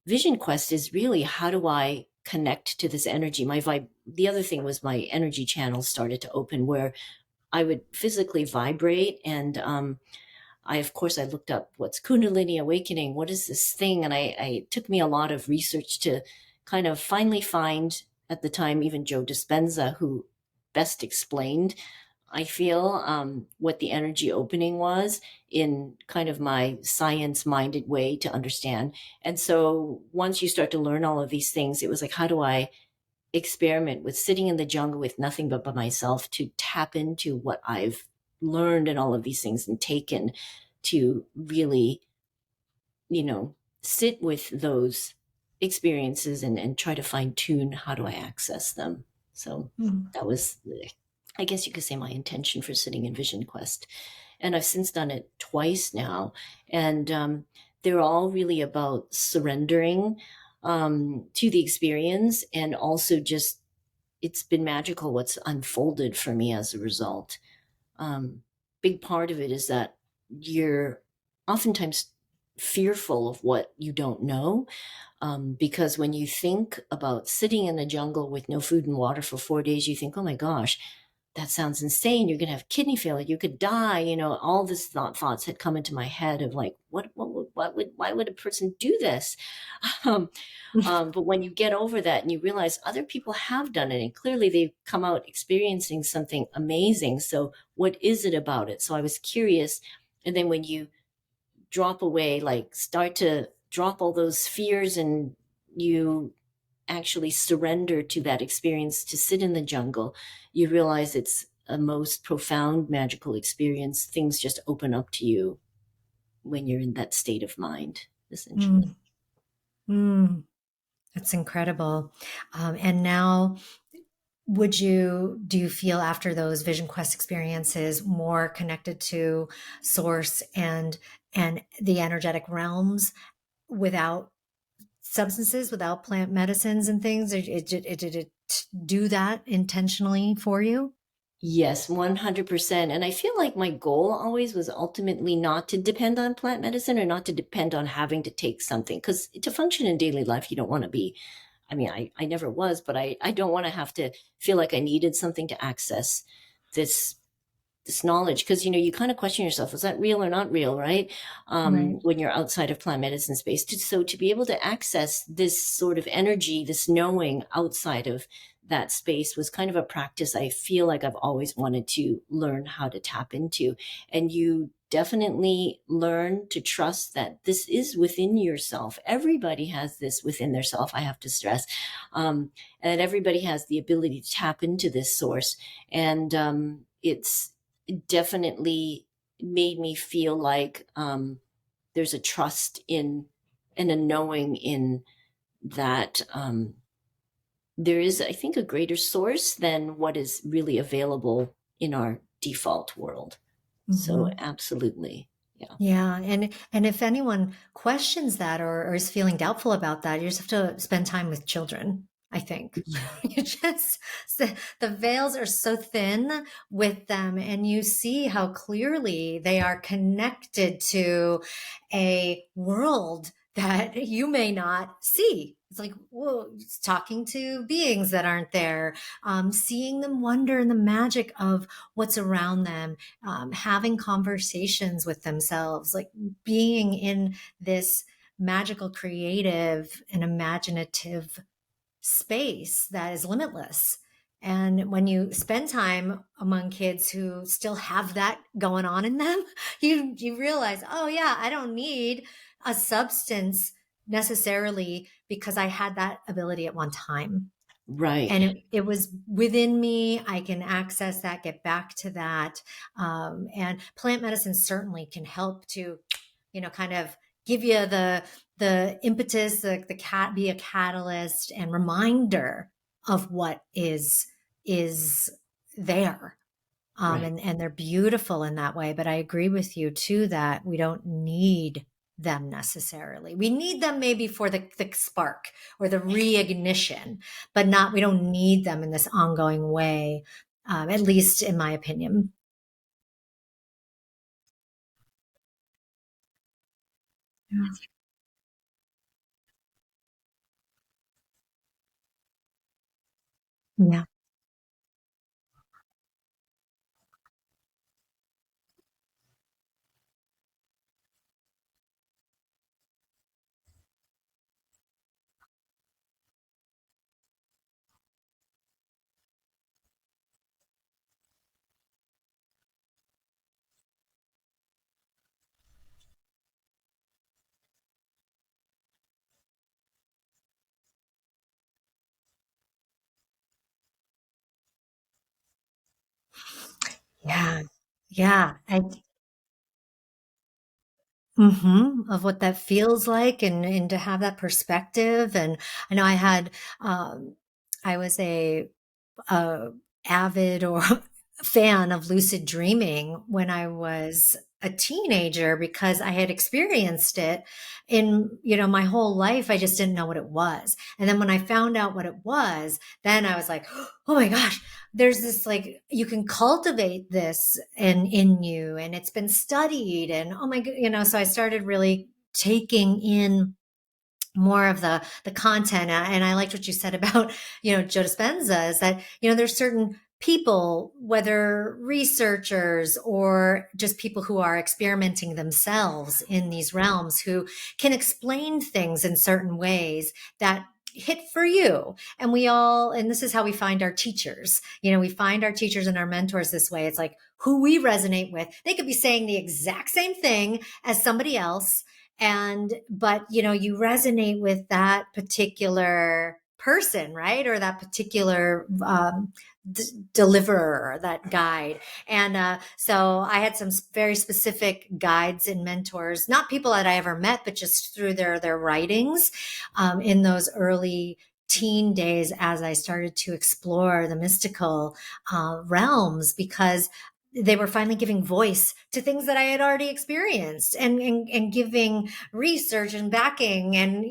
vision quest, is really, how do I connect to this energy? The other thing was, my energy channels started to open, where I would physically vibrate. And of course, I looked up, what's Kundalini awakening? What is this thing? And it took me a lot of research to kind of finally find, at the time, even Joe Dispenza, who best explained, I feel, what the energy opening was, in kind of my science minded way to understand. And so once you start to learn all of these things, it was like, how do I experiment with sitting in the jungle with nothing but by myself, to tap into what I've learned and all of these things, and taken, to really, sit with those experiences, and try to fine tune, how do I access them. So Mm. that was, I guess you could say, my intention for sitting in Vision Quest. And I've since done it twice now. And they're all really about surrendering to the experience, and also just it's been magical what's unfolded for me as a result. um, Big part of it is that you're oftentimes fearful of what you don't know, because when you think about sitting in the jungle with no food and water for 4 days, you think, oh my gosh, that sounds insane. You're going to have kidney failure. You could die. All this thoughts had come into my head of like, why would a person do this? Um, but when you get over that and you realize other people have done it, and clearly they've come out experiencing something amazing. So what is it about it? So I was curious. And then when you drop away, like start to drop all those fears, and you actually surrender to that experience to sit in the jungle, you realize it's a most profound magical experience. Things just open up to you when you're in that state of mind, essentially. Mm, mm, that's incredible. And now, do you feel after those Vision Quest experiences more connected to source and the energetic realms without substances, without plant medicines and things? Did it do that intentionally for you? Yes, 100%. And I feel like my goal always was ultimately not to depend on plant medicine, or not to depend on having to take something. Because to function in daily life, you don't want to be, I mean, I never was, but I don't want to have to feel like I needed something to access this this knowledge, because you kind of question yourself, is that real or not real, right? Right. When you're outside of plant medicine space, so to be able to access this sort of energy, this knowing outside of that space, was kind of a practice I feel like I've always wanted to learn how to tap into. And you definitely learn to trust that this is within yourself. Everybody has this within their self, I have to stress, and that everybody has the ability to tap into this source. And it's definitely made me feel like there's a trust in, and a knowing in, that there is, I think, a greater source than what is really available in our default world. So Hmm. absolutely. Yeah. Yeah, and if anyone questions that or is feeling doubtful about that, you just have to spend time with children, I think. You just the veils are so thin with them, and you see how clearly they are connected to a world that you may not see. It's like, whoa, it's talking to beings that aren't there, seeing them wonder in the magic of what's around them, having conversations with themselves, like being in this magical, creative, and imaginative space that is limitless. And when you spend time among kids who still have that going on in them, you realize, oh yeah, I don't need a substance necessarily because I had that ability at one time Right. and it was within me. I can access that, get back to that. And plant medicine certainly can help to, kind of give you the impetus, the cat be a catalyst and reminder of what is there. Right. And they're beautiful in that way. But I agree with you too that we don't need them necessarily. We need them maybe for the spark or the reignition, but not, we don't need them in this ongoing way, at least in my opinion. Yeah. Yeah. Yeah. Of what that feels like and to have that perspective. And I know um, I was a avid or fan of lucid dreaming when I was a teenager because I had experienced it in, my whole life. I just didn't know what it was. And then when I found out what it was, then I was like, oh my gosh, there's this, like, you can cultivate this in you, and it's been studied, and oh my god, so I started really taking in more of the content. And I liked what you said about, Joe Dispenza, is that, there's certain people, whether researchers or just people who are experimenting themselves in these realms, who can explain things in certain ways that hit for you. And and this is how we find our teachers. We find our teachers and our mentors this way. It's like who we resonate with. They could be saying the exact same thing as somebody else, but you resonate with that particular person, right? Or that particular deliverer, that guide. And so I had some very specific guides and mentors, not people that I ever met, but just through their writings, in those early teen days, as I started to explore the mystical realms, because they were finally giving voice to things that I had already experienced, and giving research and backing, and,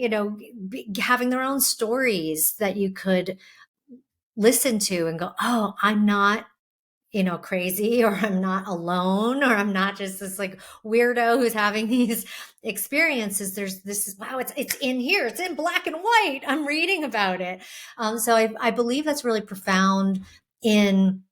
having their own stories that you could listen to and go, oh, I'm not, crazy, or I'm not alone, or I'm not just this, like, weirdo who's having these experiences. This is, wow, it's in here. It's in black and white. I'm reading about it. So I believe that's really profound in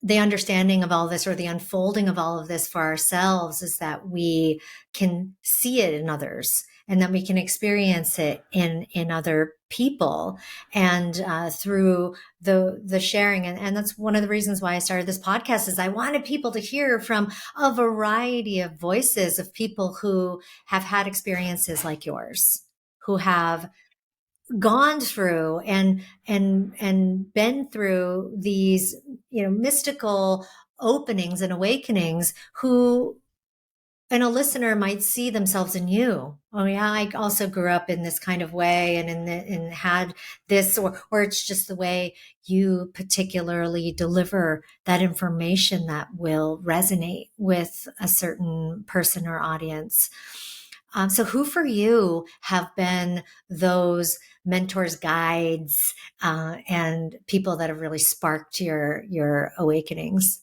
the understanding of all this, or the unfolding of all of this for ourselves, is that we can see it in others, and that we can experience it in other people, and through the sharing. And that's one of the reasons why I started this podcast, is I wanted people to hear from a variety of voices of people who have had experiences like yours, who have gone through and been through these, mystical openings and awakenings, who, and a listener might see themselves in you. Oh yeah, I also grew up in this kind of way, and had this, or it's just the way you particularly deliver that information that will resonate with a certain person or audience. So who for you have been those mentors, guides, and people that have really sparked your awakenings?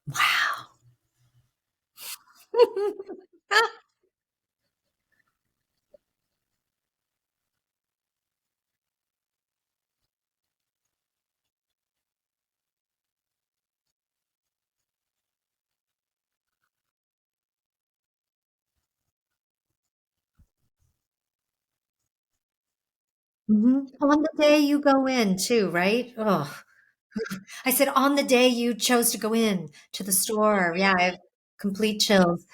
Wow. Mhm. On the day you go in too, right? Oh, I said on the day you chose to go in to the store. Yeah, I have complete chills.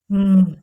Mm.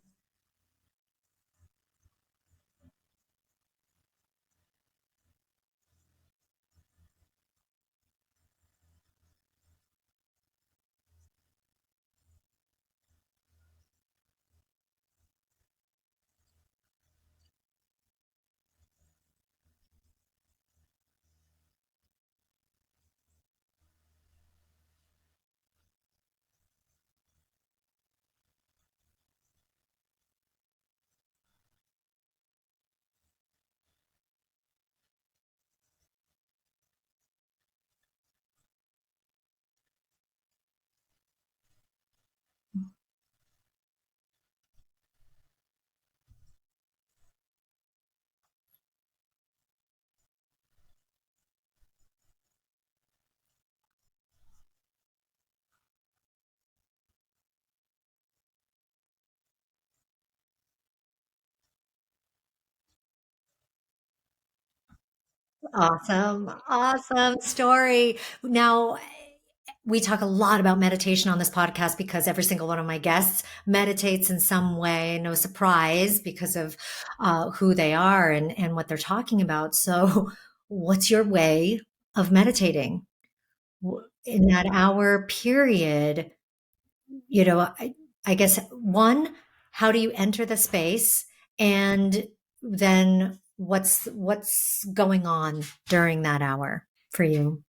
Awesome. Awesome story. Now, we talk a lot about meditation on this podcast because every single one of my guests meditates in some way. No surprise because of who they are and what they're talking about. So, what's your way of meditating in that hour period? You know, I guess one, how do you enter the space? And then what's going on during that hour for you?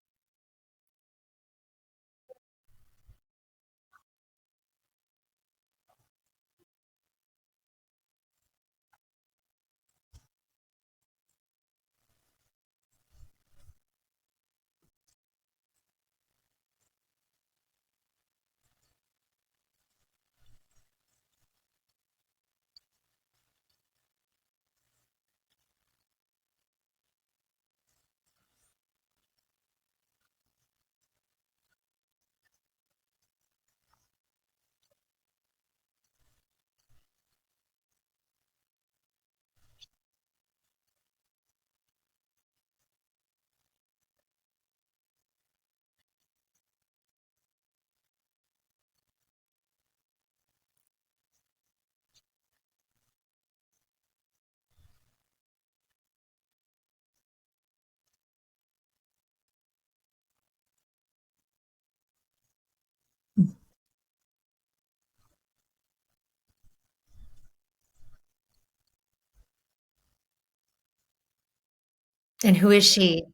And who is she?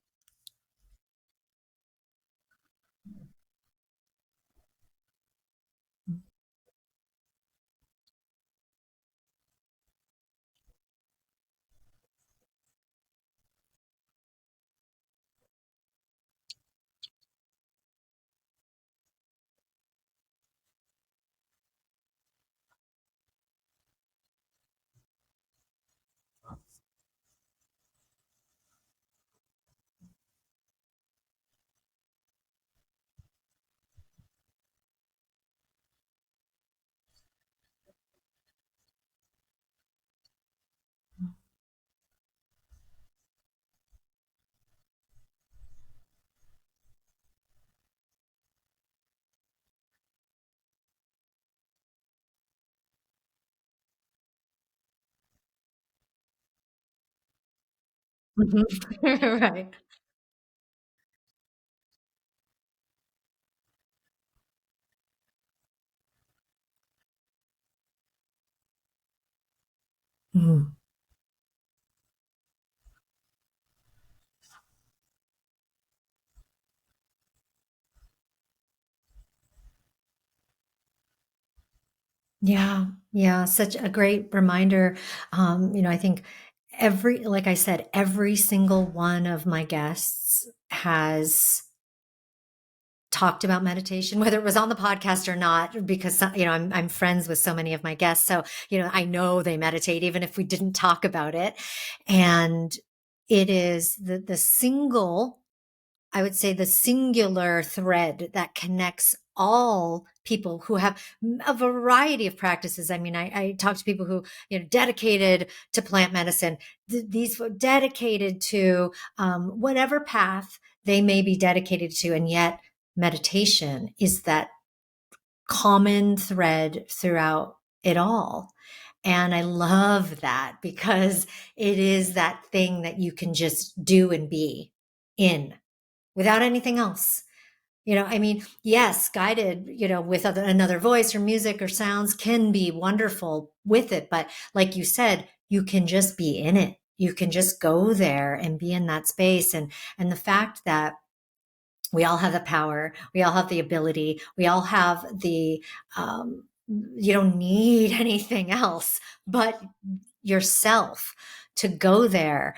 Mhm. Right. Mhm. Yeah, yeah, such a great reminder. I think like I said, every single one of my guests has talked about meditation, whether it was on the podcast or not, because, I'm friends with so many of my guests. So, I know they meditate, even if we didn't talk about it. And it is the single, I would say, the singular thread that connects all people who have a variety of practices. I mean, I talk to people who, dedicated to plant medicine, these were dedicated to whatever path they may be dedicated to. And yet meditation is that common thread throughout it all. And I love that because it is that thing that you can just do and be in without anything else. I mean, yes, guided, with another voice or music or sounds can be wonderful with it. But like you said, you can just be in it. You can just go there and be in that space. And the fact that we all have the power, we all have the ability, we all have you don't need anything else but yourself to go there,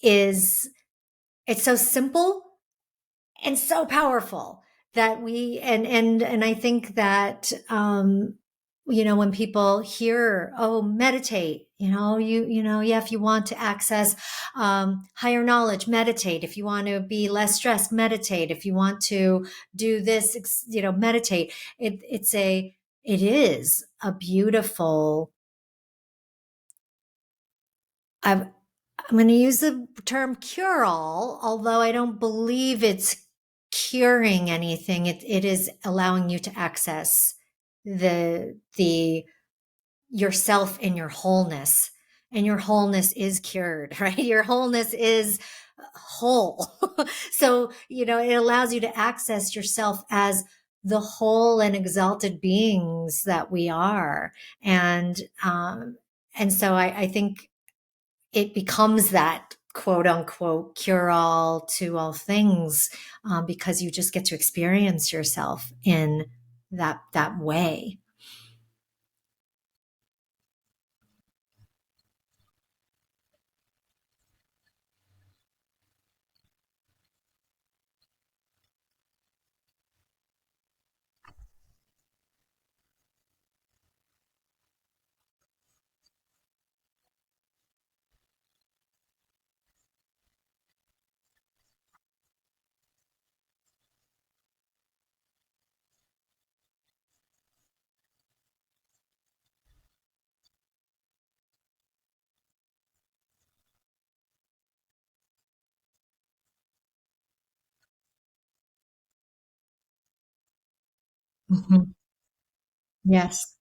is it's so simple and so powerful that and I think that when people hear, oh, meditate, yeah, if you want to access higher knowledge, meditate. If you want to be less stressed, meditate. If you want to do this, meditate. It is a beautiful, I'm going to use the term cure all, although I don't believe it's curing anything. It is allowing you to access the yourself in your wholeness, and your wholeness is cured, right? Your wholeness is whole. So, it allows you to access yourself as the whole and exalted beings that we are. And so I think it becomes that quote unquote cure all to all things, because you just get to experience yourself in that way. Mhm. Yes.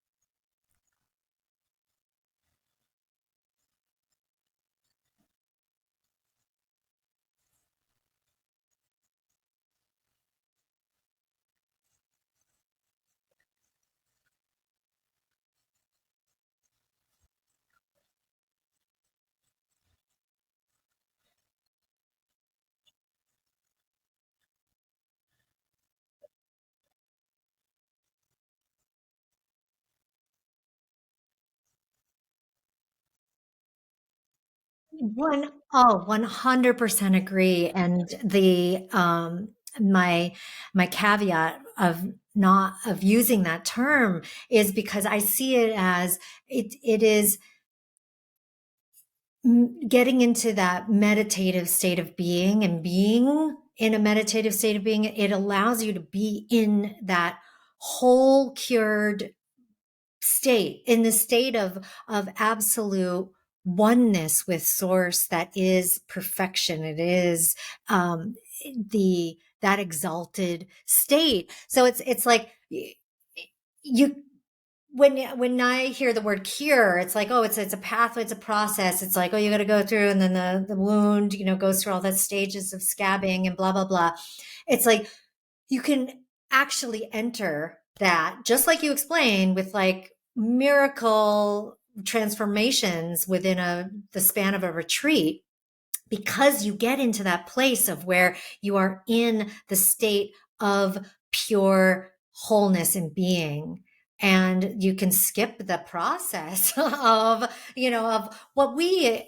One, oh, 100% agree. And my, my caveat of using that term is because I see it as it is getting into that meditative state of being, and being in a meditative state of being. It allows you to be in that whole cured state, in the state of absolute oneness with source, that is perfection. It is the that exalted state. So it's like you when I hear the word cure, it's like, oh, it's a pathway, it's a process. It's like, oh, you got to go through, and then the wound, goes through all the stages of scabbing and blah blah blah. It's like you can actually enter that, just like you explained, with like miracle transformations within the span of a retreat, because you get into that place of where you are in the state of pure wholeness and being. and you can skip the process of what we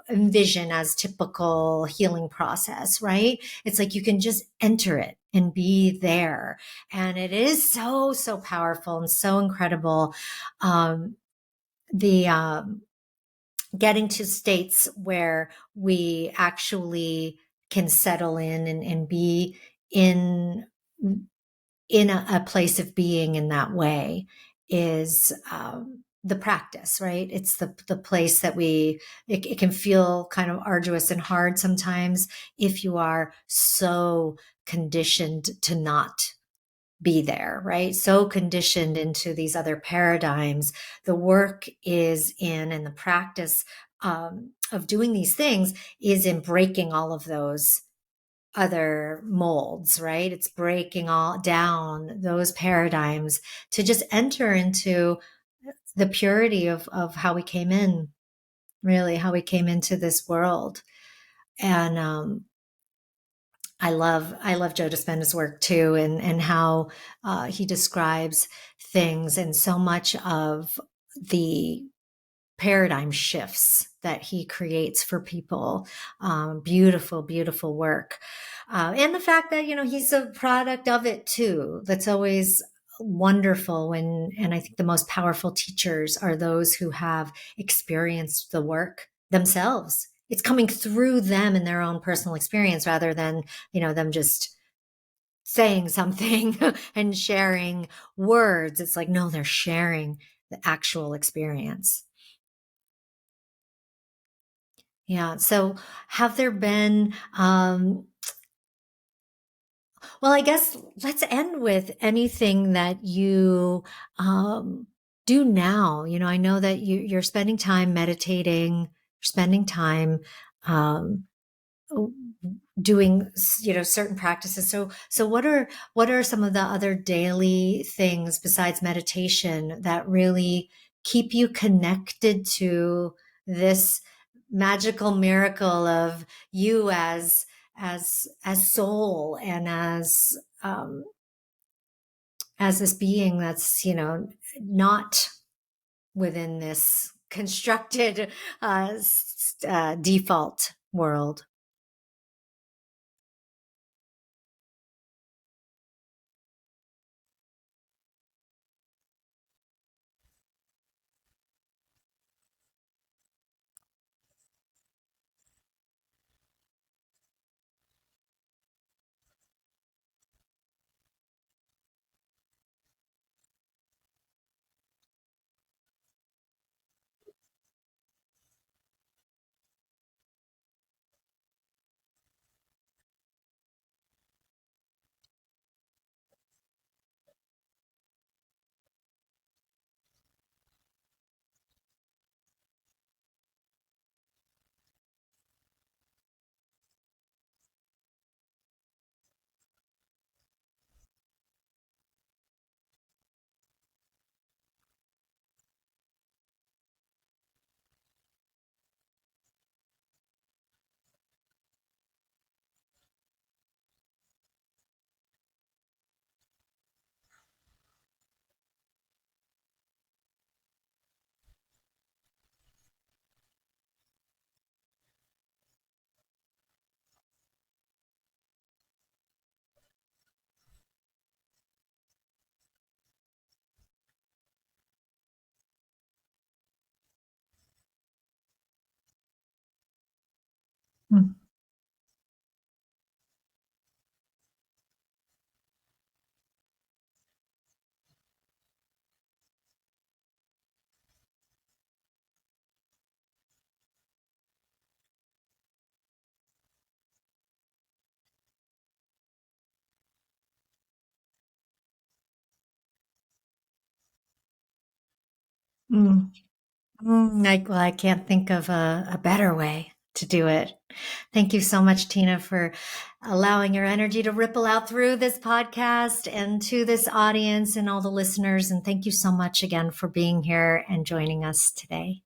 envision as typical healing process, right? It's like you can just enter it and be there, and it is so powerful and so incredible. The Getting to states where we actually can settle in and be in a place of being in that way is the practice, right? It's the place that it can feel kind of arduous and hard sometimes if you are so conditioned to not be there, right? So conditioned into these other paradigms. The work is in, and the practice of doing these things is in breaking all of those other molds, right? It's breaking all down those paradigms to just enter into the purity of how we came in, really, how we came into this world. And I love Joe Dispenza's work too, and how he describes things, and so much of the paradigm shifts that he creates for people. Beautiful, beautiful work. And the fact that, he's a product of it too. That's always wonderful and I think the most powerful teachers are those who have experienced the work themselves. It's coming through them in their own personal experience rather than, them just saying something and sharing words. It's like, no, they're sharing the actual experience. Yeah. So have there been, well, I guess let's end with anything that you do now. I know that you're spending time meditating, spending time um, doing, certain practices. So what are some of the other daily things besides meditation that really keep you connected to this magical miracle of you as soul and as this being that's not within this constructed default world. Mm. Mm. Well, I can't think of a better way to do it. Thank you so much, Tina, for allowing your energy to ripple out through this podcast and to this audience and all the listeners. And thank you so much again for being here and joining us today.